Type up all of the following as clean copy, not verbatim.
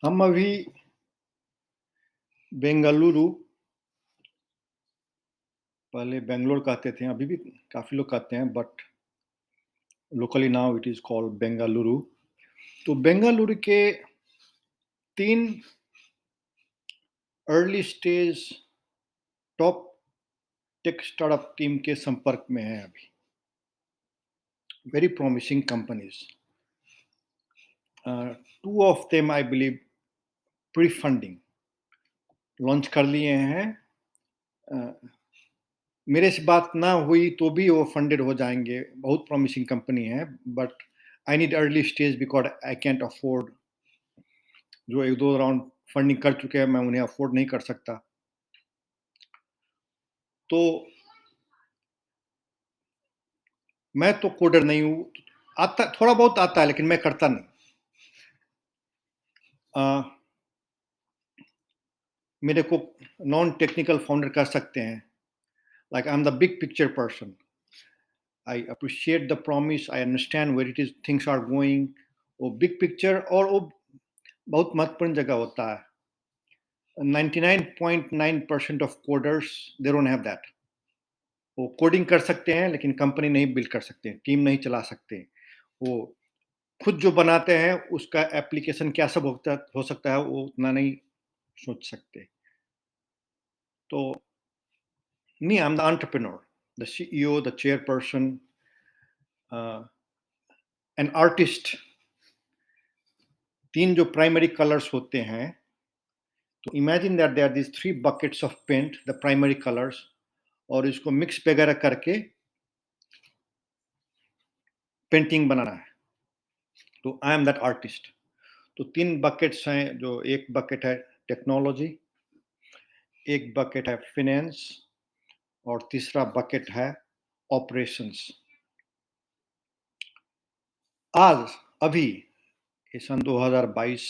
हम अभी बेंगलुरु, पहले बेंगलोर कहते थे, अभी भी काफ़ी लोग कहते हैं, but locally now it is called Bengaluru. तो बेंगलुरु के 3 early stage top tech startup team के संपर्क में हैं अभी। Very promising companies. 2 of them I believe pre funding launch कर लिए हैं। मेरे से बात ना हुई तो भी वो फंडेड हो जाएँगे, बहुत प्रॉमिसिंग कंपनी है, but I need early stage because I can't afford. जो 1-2 राउंड फंडिंग कर चुके हैं, मैं उन्हें अफोर्ड नहीं कर सकता। तो मैं तो कोडर नहीं हूँ, आता थोड़ा बहुत आता है लेकिन मैं करता नहीं। मेरे को नॉन टेक्निकल फाउंडर कर सकते हैं, like I am the big picture person. I appreciate the promise, I understand where it is things are going. वो बिग पिक्चर और वो बहुत महत्वपूर्ण जगह होता है। 99.9% of coders they don't have that. वो कोडिंग कर सकते हैं लेकिन कंपनी नहीं बिल्ड कर सकते, टीम नहीं चला सकते। वो खुद जो बनाते हैं उसका एप्लीकेशन क्या सब हो सकता है वो उतना नहीं सोच सकते। तो me I am the entrepreneur, the CEO, the chairperson, an artist. 3 जो प्राइमरी कलर्स होते हैं, तो imagine that there are these 3 buckets of paint, the primary colours, और इसको मिक्स वगैरह करके पेंटिंग बनाना है। तो आई एम दैट आर्टिस्ट। तो 3 बकेट्स हैं, जो एक बकेट है टेक्नोलॉजी, एक बकेट है फाइनेंस और तीसरा बकेट है ऑपरेशंस। आज अभी ये सन 2022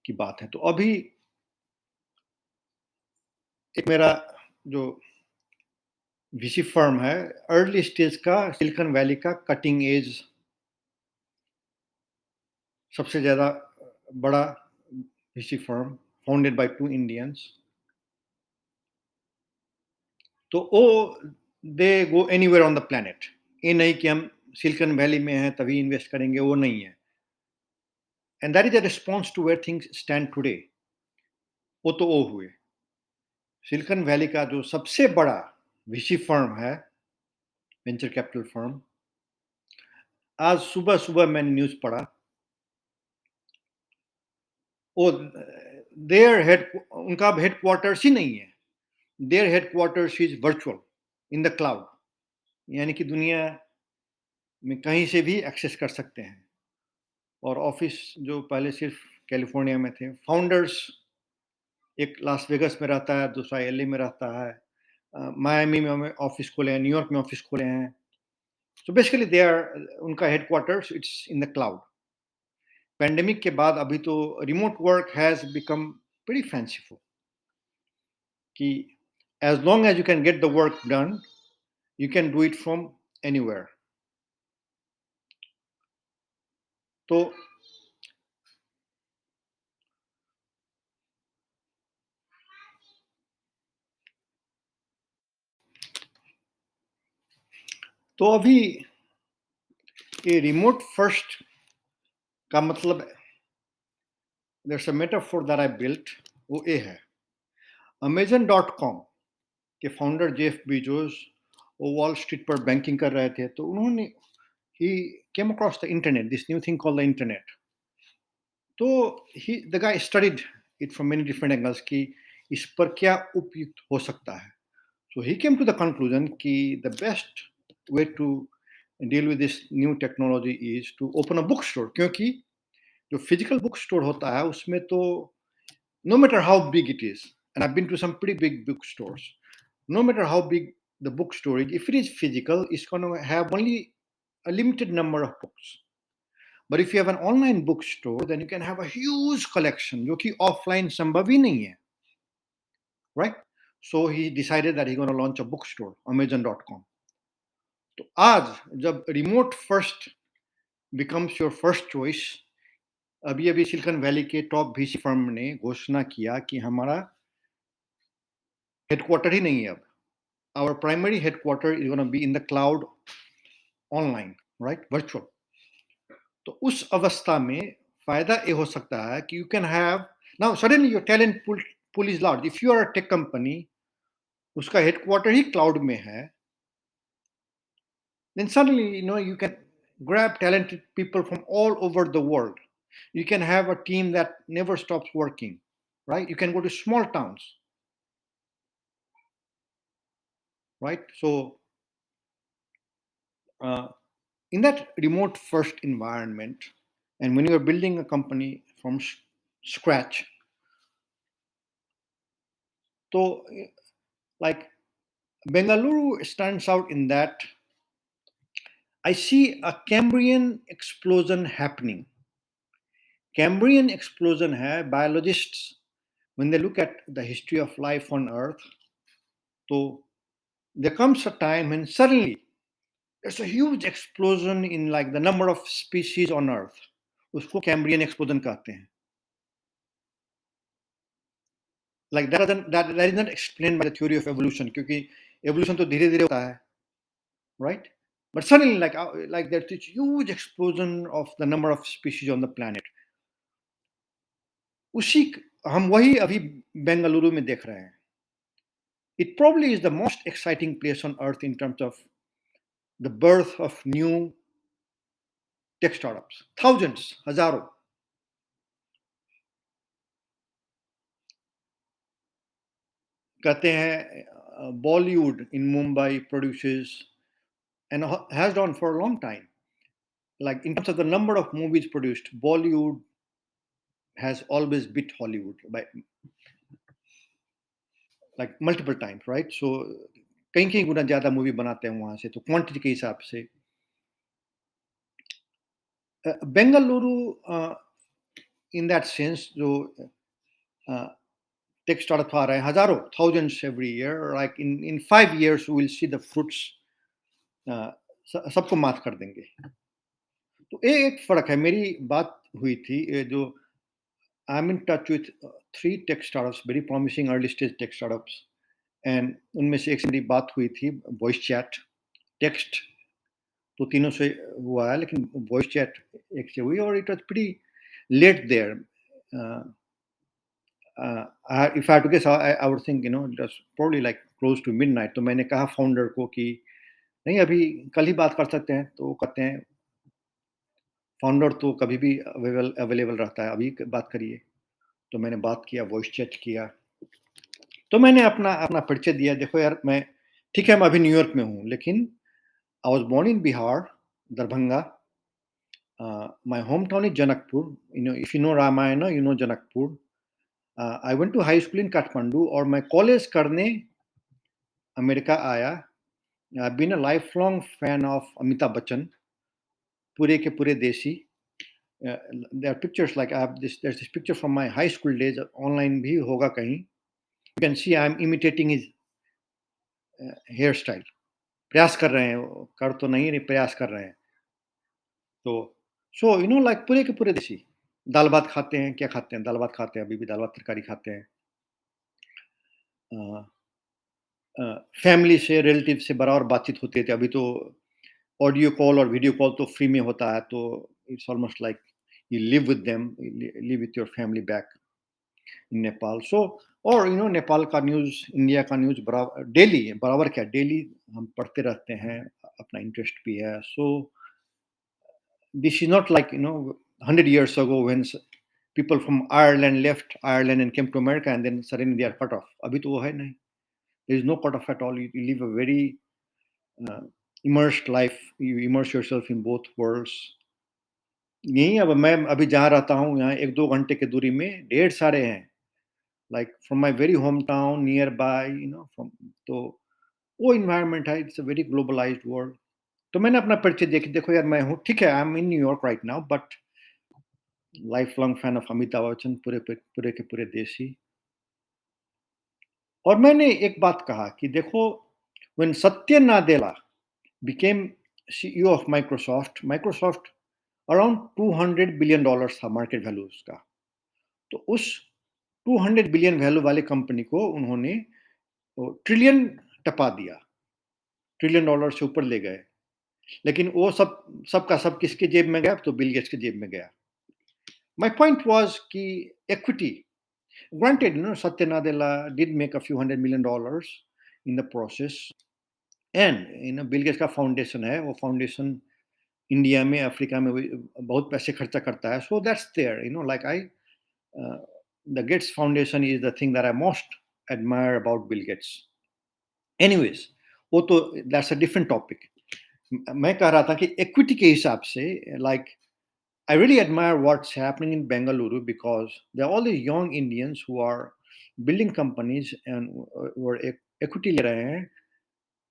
की बात है, तो अभी एक मेरा जो वीसी फर्म है, अर्ली स्टेज का, सिलिकॉन वैली का कटिंग एज सबसे ज़्यादा बड़ा VC firm, founded by 2 Indians. तो वो they go anywhere on the planet. ये नहीं कि हम सिलिकॉन वैली में हैं तभी इन्वेस्ट करेंगे, वो नहीं है। And that is a response to where things stand today. वो तो वो हुए। सिलिकॉन वैली का जो सबसे बड़ा वीसी फर्म है, वेंचर कैपिटल फर्म, आज सुबह सुबह मैंने न्यूज़ पढ़ा, वो देयर हेड उनका हेडक्वार्टर्स ही नहीं है। Their headquarters is virtual in the cloud, यानी कि दुनिया में कहीं से भी एक्सेस कर सकते हैं। और ऑफिस जो पहले सिर्फ कैलिफोर्निया में थे, फाउंडर्स एक लास वेगस में रहता है, दूसरा एलए में रहता है, मायामी में ऑफिस खोले हैं, न्यूयॉर्क में ऑफिस खोले हैं। सो बेसिकली दे आर, उनका headquarters it's in the cloud. Pandemic के बाद अभी तो remote work has become pretty fanciful, कि as long as you can get the work done, you can do it from anywhere. तो तो अभी ये रिमोट फर्स्ट का मतलब, there's a metaphor that I built, वो ये है। Amazon.com के फाउंडर जेफ बीजोस, वो वॉल स्ट्रीट पर बैंकिंग कर रहे थे, तो उन्होंने ही came across the internet, this new thing called the internet. तो he the guy studied it from many different angles कि इस पर क्या उपयुक्त हो सकता है। So he came to the conclusion कि the best way to deal with this new technology is to open a book store, क्योंकि जो फिजिकल बुक स्टोर होता है उसमें तो no matter how big it is, and I've been to some pretty big bookstores, no matter how big the bookstore is, if it is physical, it's going to have only a limited number of books. But if you have an online bookstore, then you can have a huge collection, जो कि offline संभव ही नहीं है, right? So he decided that he's going to launch a bookstore, Amazon.com. तो आज जब remote first becomes your first choice, अभी-अभी silicon valley के टॉप वीसी फर्म ने घोषणा किया कि हमारा हेडक्वार्टर ही नहीं है अब। Our primary headquarter is gonna be in the cloud online, right? Virtual. तो उस अवस्था में फ़ायदा ये हो सकता है कि you can have now suddenly your talent pool is large. If you are a tech company, उसका हेडक्वार्टर ही क्लाउड में है, then suddenly you can grab talented people from all over the world. You can have a team that never stops working, right? You can go to small towns, right? So uh, in that remote first environment, and when you are building a company from scratch, so like Bengaluru stands out in that I see a Cambrian explosion happening. Cambrian explosion hai biologists when they look at the history of life on earth. So there comes a time when suddenly there's a huge explosion in like the number of species on earth. उसको Cambrian explosion कहते हैं. Like that is not explained by the theory of evolution, क्योंकि evolution तो धीरे धीरे होता है, right? But suddenly like there's this huge explosion of the number of species on the planet. उसी हम वही अभी बेंगलुरु में देख रहे हैं. It probably is the most exciting place on earth in terms of the birth of new tech startups. Thousands, हजारों. कहते हैं Bollywood in Mumbai produces and has done for a long time. Like in terms of the number of movies produced, Bollywood has always beat Hollywood by like multiple times, right? So कहीं कहीं गुना ज्यादा movie बनाते हैं वहां से, तो quantity के हिसाब से बेंगलुरु इन दैट सेंस जो टेक स्टार्टअप आ रहे हैं हजारों thousands every year, like in 5 years we will see the fruits, सबको मात कर देंगे. तो ये एक फर्क है. मेरी बात हुई थी जो I'm in touch with three tech startups, very promising early stage tech startups, and उनमें से एक से मेरी बात हुई थी वॉइस चैट. टेक्स्ट तो तीनों से हुआ है, लेकिन वॉइस चैट एक से हुई और it was pretty late there. If I to guess I would think it was probably like close to midnight. तो मैंने कहा फाउंडर को कि नहीं, अभी कल ही बात कर सकते हैं. तो वो कहते हैं फाउंडर तो कभी भी अवेलेबल रहता है, अभी बात करिए. तो मैंने बात किया, वॉइस चैट किया. तो मैंने अपना अपना परिचय दिया. देखो यार, मैं ठीक है, मैं अभी न्यूयॉर्क में हूँ, लेकिन I was born in Bihar, Darbhanga. My home town is Janakpur. If you know Ramayana, you know Janakpur. I went to high school in Kathmandu और मैं कॉलेज करने अमेरिका आया. I been a life long fan of Amitabh Bachchan, पूरे के पूरे देसी. there are pictures like I have there's this picture from my high school days, online भी होगा कहीं. You can see I'm imitating his hairstyle. प्रयास कर रहे हैं, कर तो नहीं रहे, प्रयास कर रहे हैं. तो सो लाइक पूरे के पूरे देसी. दाल भात खाते हैं, क्या खाते हैं? दाल भात खाते हैं, अभी भी दाल भात तरकारी खाते हैं. फैमिली से, रिलेटिव से बराबर बातचीत होती थी. अभी तो ऑडियो कॉल और वीडियो कॉल तो फ्री में होता है, तो it's almost like you live with them, live with your family back in Nepal. So, और नेपाल का न्यूज़, इंडिया का न्यूज़ बराबर डेली, बराबर क्या डेली हम पढ़ते रहते हैं, अपना इंटरेस्ट भी है. सो this is not like 100 years ago when people from Ireland left Ireland and came to America and then suddenly they are cut off. अभी तो वो है नहीं. There is no cut off at all. You live a very uh, immersed life. You immerse yourself in both worlds. नहीं, अब मैं अभी जहाँ रहता हूँ, यहाँ 1-2 घंटे की दूरी में ढेर सारे हैं. Like from my very home town near by, from. तो वो एनवायरनमेंट है. It's a very globalised world. तो मैंने अपना परिचय देखिए. देखो यार, मैं हूँ, ठीक है, I am in New York right now, but life long fan of Amitabh Bachchan, पूरे के पूरे देसी. और मैंने एक बात कहा कि देखो, व्हेन सत्य Nadella became CEO of Microsoft, Microsoft around $200 billion था मार्केट वैल्यू उसका। तो उस 200 बिलियन वैल्यू वाली कंपनी को उन्होंने ट्रिलियन टपा दिया, $1 ट्रिलियन से ऊपर ले गए। लेकिन वो सबका सब किसके जेब में गया? तो बिल गेट्स के जेब में गया। माय पॉइंट वाज कि equity, granted Satya Nadella did make a few $100 million in the process, and Bill Gates का फाउंडेशन है, वो फाउंडेशन इंडिया में, अफ्रीका में बहुत पैसे खर्चा करता है। So that's there, like I the Gates Foundation is the thing that I most admire about Bill Gates. Anyways, वो तो दैट्स अ डिफरेंट टॉपिक। मैं कह रहा था कि इक्विटी के हिसाब से, like I really admire what's happening in Bengaluru because there are all these young Indians who are building companies and who are equity ले रहे हैं,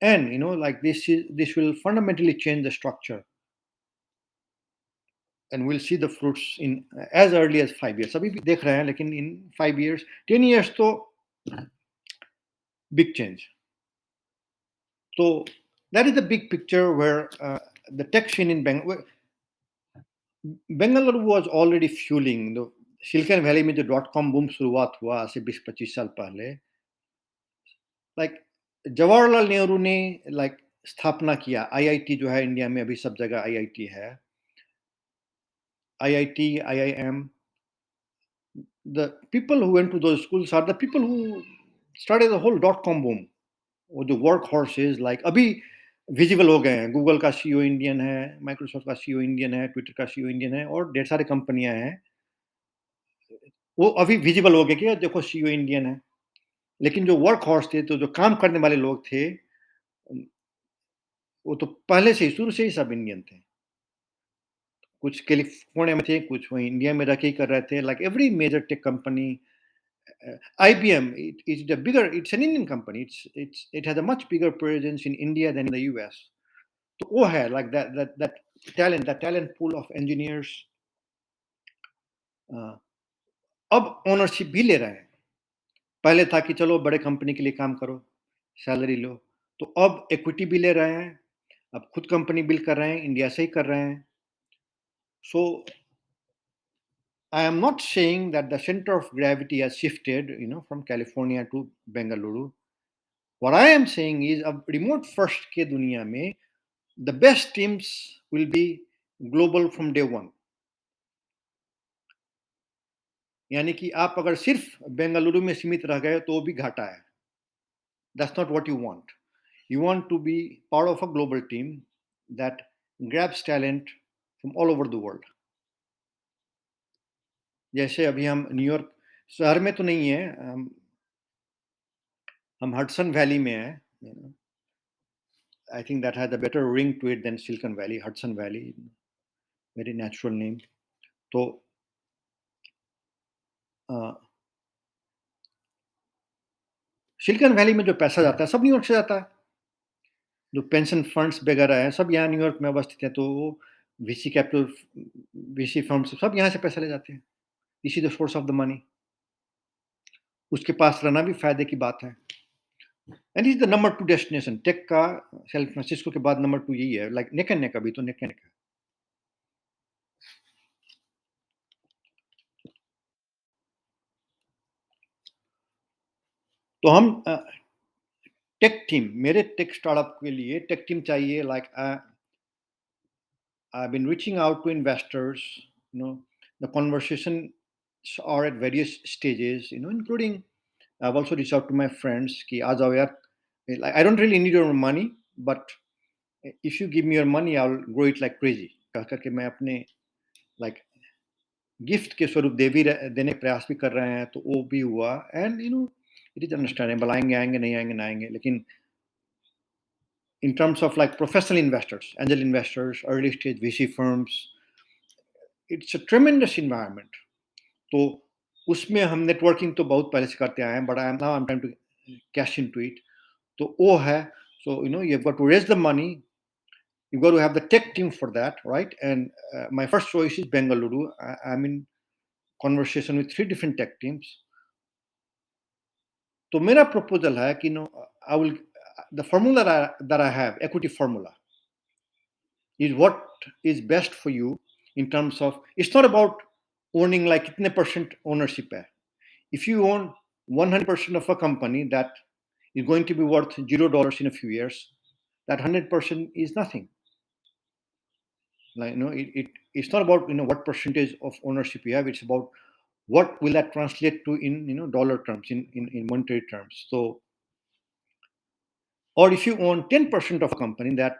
and like this will fundamentally change the structure, and we'll see the fruits in as early as 5 years. अभी भी देख रहे हैं, लेकिन in 5 years, 10 years तो big change. So that is the big picture where the tech scene in Bengaluru was already fueling the silicon valley में जो .com boom शुरुआत हुआ आज से 20-25 साल पहले, लाइक जवाहरलाल नेहरू ने लाइक स्थापना किया। आईआईटी जो है इंडिया में, अभी सब जगह आईआईटी है, IIT, IIM. The people who went to those schools are the people who started the whole .com boom. वो जो वर्क हॉर्सेज लाइक अभी विजिबल हो गए हैं। गूगल का सीईओ इंडियन है, माइक्रोसॉफ्ट का सीईओ इंडियन है, ट्विटर का सीईओ इंडियन है, और ढेर सारी कंपनियां हैं। वो अभी विजिबल हो गए कि देखो सीईओ इंडियन है। लेकिन जो वर्क हॉर्स थे, तो जो काम करने वाले लोग थे, वो तो पहले से ही, शुरू से ही सब इंडियन थे। कुछ कैलिफोर्निया में थे, कुछ वहीं इंडिया में रह के ही कर रहे थे। Like every major tech company, IBM, it's an Indian company. It has a much bigger presence in India than in the US. तो वो है like that talent pool of engineers, अब ओनरशिप भी ले रहे हैं। पहले था कि चलो बड़े कंपनी के लिए काम करो, सैलरी लो, तो अब इक्विटी भी ले रहे हैं, अब खुद कंपनी बिल्ड कर रहे हैं, इंडिया से ही कर रहे हैं। सो I am not saying that the center of gravity has shifted, from California to Bengaluru. What I am saying is, अब remote first के दुनिया में the best teams will be global from day one. यानी कि आप अगर सिर्फ बेंगलुरु में सीमित रह गए तो वो भी घाटा है। That's not what you want. You want to be part of a global team that grabs talent from all over the world. जैसे अभी हम न्यूयॉर्क शहर में तो नहीं है, हम हडसन वैली में हैं। I think that has a better ring to it than Silicon Valley, Hudson Valley, very natural name. तो सिलिकॉन वैली में जो पैसा जाता है सब न्यूयॉर्क से जाता है। जो पेंशन फंड्स वगैरह हैं सब यहाँ न्यूयॉर्क में अवस्थित हैं, तो वीसी कैपिटल, वीसी फंड्स सब यहाँ से पैसा ले जाते हैं। इसी the source of the money. उसके पास रहना भी फायदे की बात है। And is the number 2 destination tech का। सैन फ्रांसिस्को के बाद नंबर 2 यही है, लाइक नेक एंड नेक, अभी तो नेक एंड नेक है। तो हम टेक टीम, मेरे टेक स्टार्टअप के लिए टेक टीम चाहिए। Like I've been reaching out to investors. The conversations are at various stages, including I've also reached out to my friends कि आ जाओ यार, like I don't really need your money, but if you give me your money, I'll grow it like crazy. कह करके मैं अपने like gift के स्वरूप देने का प्रयास भी कर रहे हैं, तो वो भी हुआ। एंड इट इज अंडरस्टैंडेबल, आएंगे आएंगे, नहीं आएंगे ना आएंगे, लेकिन in terms of like professional investors, angel investors, early stage VC firms, it's a tremendous environment. तो उसमें हम नेटवर्किंग तो बहुत पहले से करते आए हैं, but I am trying to cash into it. तो वो है। So you have got to raise the money, you got to have the tech team for that, right? And my first choice is Bengaluru. I'm in conversation with 3 different tech teams. तो मेरा proposal है कि I will, the formula that I have, equity formula, is what is best for you in terms of, it's not about owning like kitne percent ownership hai. If you own 100% of a company that is going to be worth $0 in a few years, that 100% is nothing. Like, it's not about what percentage of ownership you have. It's about what will that translate to in dollar terms, in monetary terms. So, or if you own 10% of a company that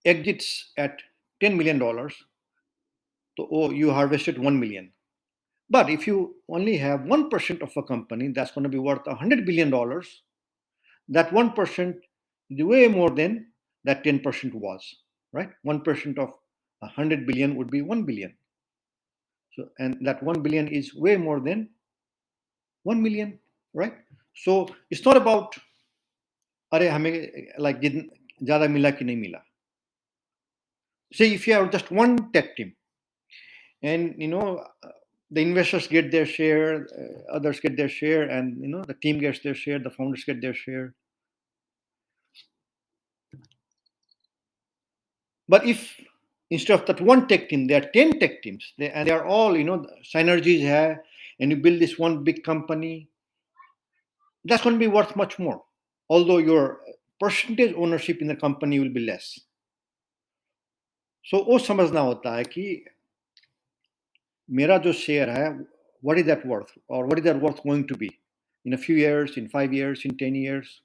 exits at $10 million, so you harvested 1 million. But if you only have 1% of a company that's going to be worth $100 billion, that 1% is way more than that 10% was, right? 1% of 100 billion would be 1 billion. So, and that 1 billion is way more than 1 million, right? So it's not about, अरे हमें like ज़्यादा मिला कि नहीं मिला. Say if you have just one tech team, and the investors get their share, others get their share, and the team gets their share, the founders get their share. But if instead of that one tech team, there are 10 tech teams, and they are all, synergies have, and you build this one big company, that's going to be worth much more. Although your percentage ownership in the company will be less. So वो समझना होता है कि मेरा जो share है, what is that worth, or what is that worth going to be in a few years, in 5 years, in 10 years.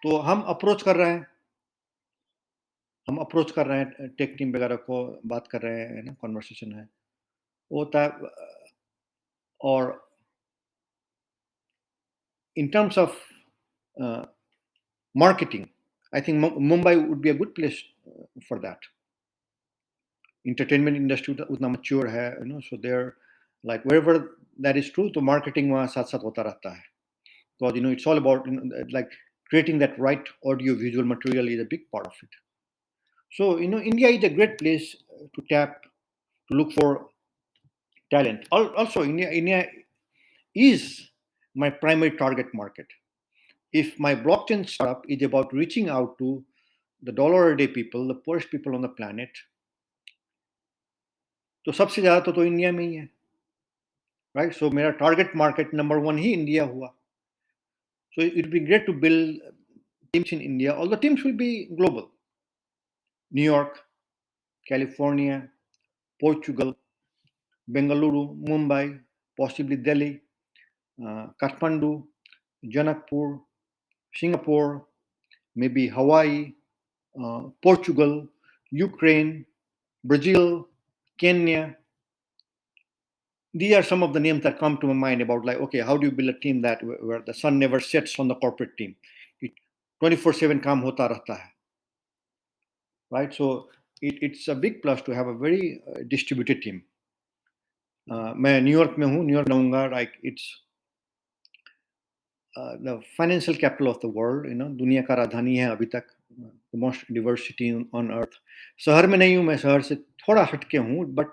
तो हम अप्रोच कर रहे हैं टेक टीम वगैरह को, बात कर रहे हैं ना, कॉन्वर्सेशन है वो होता है. और in terms of marketing, I think Mumbai would be a good place for that. Entertainment industry उतना mature है, so they're like wherever that is true, तो marketing वहाँ साथ साथ होता रहता है. Because it's all about like creating that right audio visual material is a big part of it. So India is a great place to tap, to look for talent. Also, India is my primary target market. If my blockchain startup is about reaching out to the dollar a day people, the poorest people on the planet, तो सबसे ज़्यादा तो India में ही है, right? So मेरा target market number 1 ही India हुआ. So it would be great to build teams in India. All the teams will be global. New York, California, Portugal, Bengaluru, Mumbai, possibly Delhi, Kathmandu, Janakpur, Singapore, maybe Hawaii, Portugal, Ukraine, Brazil, Kenya. These are some of the names that come to my mind about like, okay, how do you build a team that where the sun never sets on the corporate team? It 24/7 काम होता रहता है, right? So it's a big plus to have a very distributed team. मैं New York में हूँ, New York रहूँगा, like it's the financial capital of the world, दुनिया का राजधानी है अभी तक, the most diversity on earth. शहर में नहीं हूँ मैं, शहर से थोड़ा हटके हूँ, but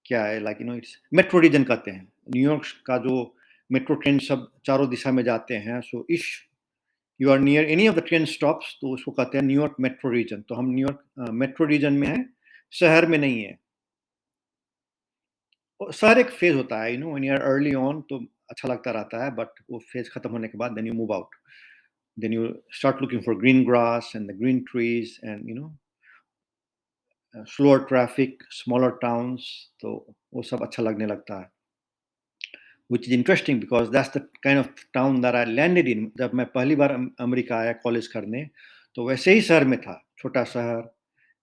क्या है, like it's मेट्रो रीजन कहते हैं न्यूयॉर्क का, जो मेट्रो ट्रेन सब चारों दिशा में जाते हैं. So if you are near any of the train stops, तो उसको कहते हैं न्यूयॉर्क मेट्रो रीजन. तो हम न्यूयॉर्क मेट्रो रीजन में हैं, शहर में नहीं है. शहर एक फेज होता है, when you are early on तो अच्छा लगता रहता है, बट वो फेज खत्म होने के बाद then you move out, then you start looking for green grass and the green trees and slower traffic, smaller towns, तो वो सब अच्छा लगने लगता है. Which is interesting because that's the kind of town that I landed in. जब मैं पहली बार अमेरिका आया कॉलेज करने, तो वैसे ही शहर में था, छोटा शहर,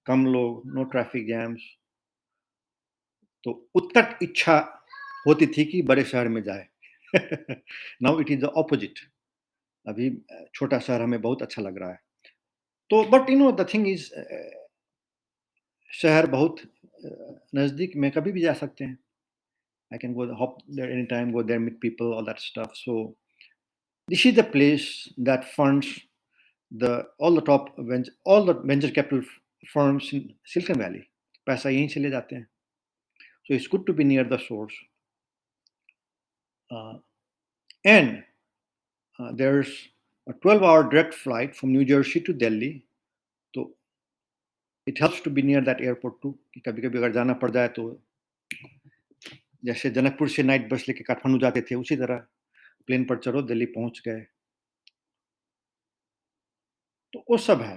कम लोग, नो ट्रैफिक जैम्स. तो उत्कट इच्छा होती थी कि बड़े शहर में जाए. Now it is the opposite. अभी छोटा शहर हमें बहुत अच्छा लग रहा है. तो बट द थिंग इज, शहर बहुत नज़दीक में कभी भी जा सकते हैं. I can go hop there anytime, go there, meet people, all that stuff. So this is the place that funds all the venture capital firms in Silicon Valley. पैसा यहीं से ले जाते हैं. So it's good to be near the source. And there's a 12-hour direct flight from New Jersey to Delhi. So It helps to be near that airport too. कि कभी-कभी अगर जाना पड़ जाए तो जैसे जनकपुर से नाइट बस लेके काठमांडू जाते थे, उसी तरह प्लेन पर चढ़ो, दिल्ली पहुँच गए। तो वो सब है,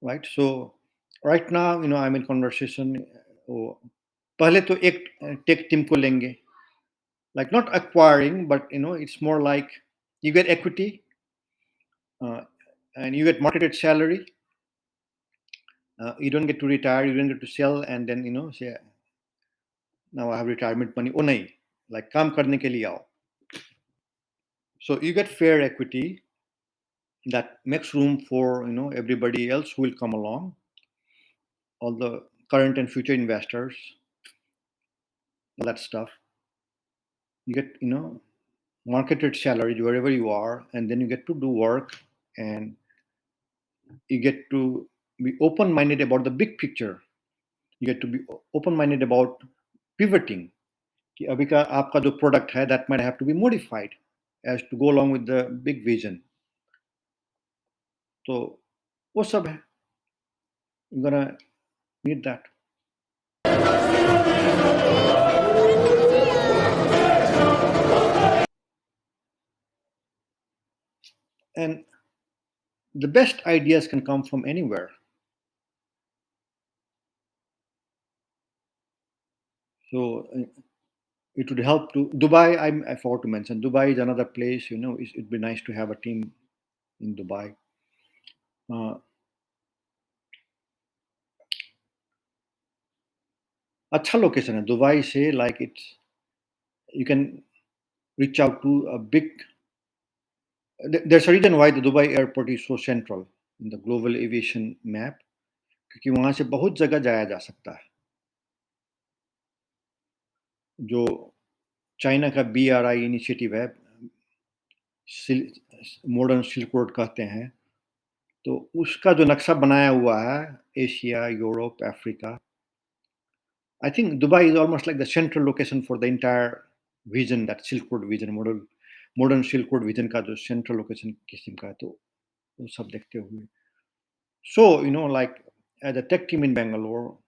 right? So right now I am in conversation वो पहले तो एक टेक टीम को लेंगे, like not acquiring, but it's more like you get equity, uh, and you get marketed salary. You don't get to retire, you don't get to sell, and then say now I have retirement money. Oh nahi, like काम करने के लिए आओ. So you get fair equity that makes room for everybody else who will come along, all the current and future investors, all that stuff. You get marketed salary wherever you are, and then you get to do work, and you get to be open-minded about the big picture. You get to be open-minded about pivoting. कि अभी का आपका जो product है, that might have to be modified as to go along with the big vision. तो वो सब है. You're gonna need that. And the best ideas can come from anywhere. So it would help to Dubai. I forgot to mention Dubai is another place. It'd be nice to have a team in Dubai. अच्छा location है Dubai से like it's you can reach out to a big there's a reason why the Dubai airport is so central in the global aviation map क्योंकि वहां से बहुत जगह जाया जा सकता है जो चाइना का BRI इनिशिएटिव है मॉडर्न सिल्क रोड कहते हैं तो उसका जो नक्शा बनाया हुआ है Asia Europe Africa I think Dubai is almost like the central location for the entire vision, that Silk Road vision, modern Silk Road vision का जो central location किस्म का है तो वो सब देखते हुए. So like as a tech team in Bangalore,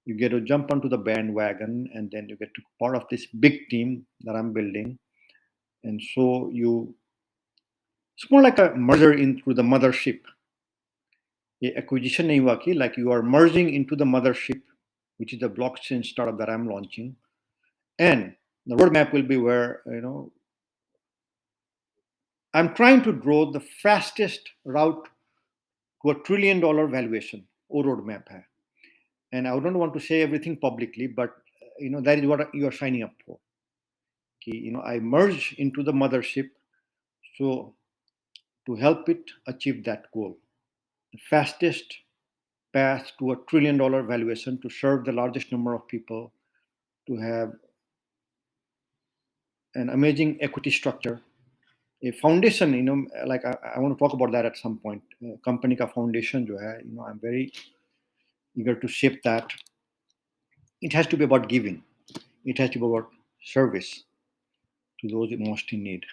you get to jump onto the bandwagon and then you get to part of this big team that I'm building, and so it's more like a merger into the mothership. ये acquisition नहीं हुआ कि like you are merging into the mothership, which is the blockchain startup that I'm launching. And the roadmap will be where I'm trying to draw the fastest route to $1 trillion valuation or roadmap hai. And I don't want to say everything publicly, but that is what you are signing up for. I merge into the mothership, so to help it achieve that goal, the fastest path to $1 trillion valuation to serve the largest number of people, to have an amazing equity structure, a foundation, like I want to talk about that at some point. Company ka foundation jo hai, I'm very eager to shape that. It has to be about giving. It has to be about service to those most in need.